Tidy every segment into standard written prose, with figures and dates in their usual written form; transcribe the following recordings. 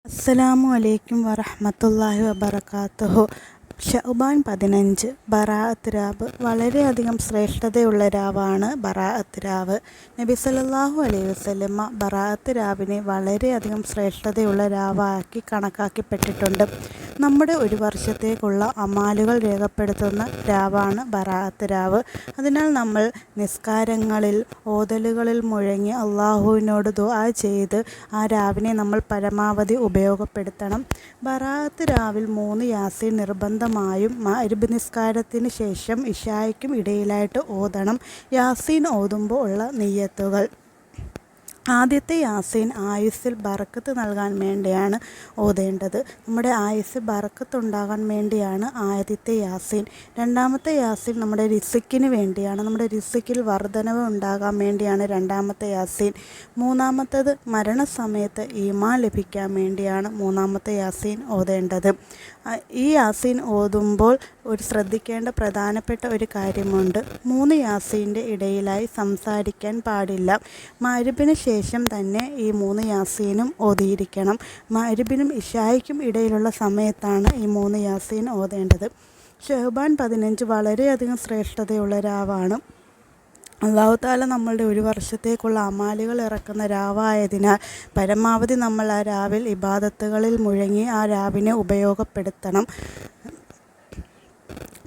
അസ്സലാമു അലൈക്കും വറഹ്മത്തുള്ളാഹി വബറകാതുഹു. ശഅബാൻ 15 ബറാഅത്ത് രാവ്. വളരെയധികം ശ്രേഷ്ഠതയുള്ള രാവാണ് ബറാഅത്ത് രാവ്. നബി സല്ലല്ലാഹു അലൈഹി വസല്ലമ ബറാഅത്ത് രാവിനെ വളരെയധികം ശ്രേഷ്ഠതയുള്ള രാവാക്കി കണക്കാക്കപ്പെട്ടിട്ടുണ്ട്. നമ്മുടെ ഒരു വർഷത്തേക്കുള്ള അമാലുകൾ രേഖപ്പെടുത്തുന്ന രാവാണ് ബറാഅത്ത് രാവ്. അതിനാൽ നമ്മൾ നിസ്കാരങ്ങളിൽ ഓതലുകളിൽ മുഴങ്ങി അള്ളാഹുവിനോട് ദുആ ചെയ്ത് ആ രാവിനെ നമ്മൾ പരമാവധി ഉപയോഗപ്പെടുത്തണം. ബറാഅത്ത് രാവിൽ 3 യാസീൻ നിർബന്ധമായും മഗ്‌രിബ് നിസ്കാരത്തിന് ശേഷം ഇശായ്ക്കും ഇടയിലായിട്ട് ഓതണം. യാസീൻ ഓതുമ്പോൾ ഉള്ള നിയ്യത്തുകൾ: ആദ്യത്തെ യാസീൻ ആയുസ്സിൽ ബറക്കത്ത് നൽകാൻ വേണ്ടിയാണ് ഓതേണ്ടത്. നമ്മുടെ ആയുസ്സിൽ ബറക്കത്തുണ്ടാകാൻ വേണ്ടിയാണ് ആദ്യത്തെ യാസീൻ. രണ്ടാമത്തെ യാസീൻ നമ്മുടെ റിസ്ക്കിന് വേണ്ടിയാണ്, നമ്മുടെ റിസ്ക്കിൽ വർധനവ് ഉണ്ടാകാൻ വേണ്ടിയാണ് രണ്ടാമത്തെ യാസീൻ. മൂന്നാമത്തേത് മരണസമയത്ത് ഈമാൻ ലഭിക്കാൻ വേണ്ടിയാണ് മൂന്നാമത്തെ യാസീൻ ഓതേണ്ടത്. ഈ യാസീൻ ഓതുമ്പോൾ ശ്രദ്ധിക്കേണ്ട പ്രധാനപ്പെട്ട ഒരു കാര്യമുണ്ട്. 3 യാസീൻ്റെ ഇടയിലായി സംസാരിക്കാൻ പാടില്ല. മഗ്‌രിബിന് ശേഷം തന്നെ ഈ 3 യാസീനും ഓതിയിരിക്കണം. മഗ്‌രിബിനും ഇശായ്ക്കും ഇടയിലുള്ള സമയത്താണ് ഈ 3 യാസീൻ ഓതേണ്ടത്. ശഅബാൻ 15 വളരെയധികം ശ്രേഷ്ഠതയുള്ള രാവാണ്. അല്ലാഹു തആല നമ്മളുടെ ഒരു വർഷത്തേക്കുള്ള അമാലുകൾ ഇറക്കുന്ന രാവായതിനാൽ പരമാവധി നമ്മൾ ആ രാവിൽ ഇബാദത്തുകളിൽ മുഴങ്ങി ആ രാവിനെ ഉപയോഗപ്പെടുത്തണം.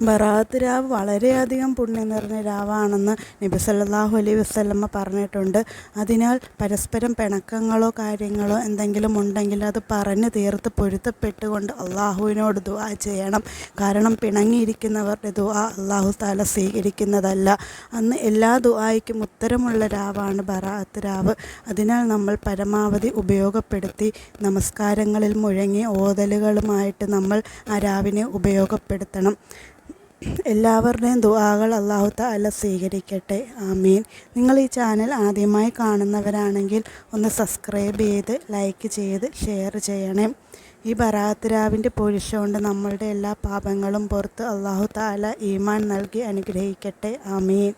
ബറാഅത്ത് രാവ് വളരെയധികം പുണ്യം നിറഞ്ഞ രാവാണെന്ന് നബി സല്ലല്ലാഹു അലൈഹി വസല്ലമ പറഞ്ഞിട്ടുണ്ട്. അതിനാൽ പരസ്പരം പിണക്കങ്ങളോ കാര്യങ്ങളോ എന്തെങ്കിലും ഉണ്ടെങ്കിൽ അത് പറഞ്ഞു തീർത്ത് പൊരുത്തപ്പെട്ടുകൊണ്ട് അള്ളാഹുവിനോട് ദുആ ചെയ്യണം. കാരണം പിണങ്ങിയിരിക്കുന്നവരുടെ ദുആ അല്ലാഹു തആല സ്വീകരിക്കുന്നതല്ല. അന്ന് എല്ലാ ദുആയ്ക്കും ഉത്തരമുള്ള രാവാണ് ബറാഅത്ത് രാവ്. അതിനാൽ നമ്മൾ പരമാവധി ഉപയോഗപ്പെടുത്തി നമസ്കാരങ്ങളിൽ മുഴങ്ങി ഓതലുകളുമായിട്ട് നമ്മൾ ആ രാവിനെ ഉപയോഗപ്പെടുത്തണം. എല്ലാവരുടെയും ദുആകൾ അല്ലാഹു തആല സ്വീകരിക്കട്ടെ. ആമീൻ. നിങ്ങൾ ഈ ചാനൽ ആദ്യമായി കാണുന്നവരാണെങ്കിൽ ഒന്ന് സബ്സ്ക്രൈബ് ചെയ്ത് ലൈക്ക് ചെയ്ത് ഷെയർ ചെയ്യണേ. ഈ ബറാഅത്ത് രാവിൻ്റെ പൊരുഷ നമ്മളുടെ എല്ലാ പാപങ്ങളും പുറത്ത് അല്ലാഹു തആല ഈമാൻ നൽകി അനുഗ്രഹിക്കട്ടെ. ആമീൻ.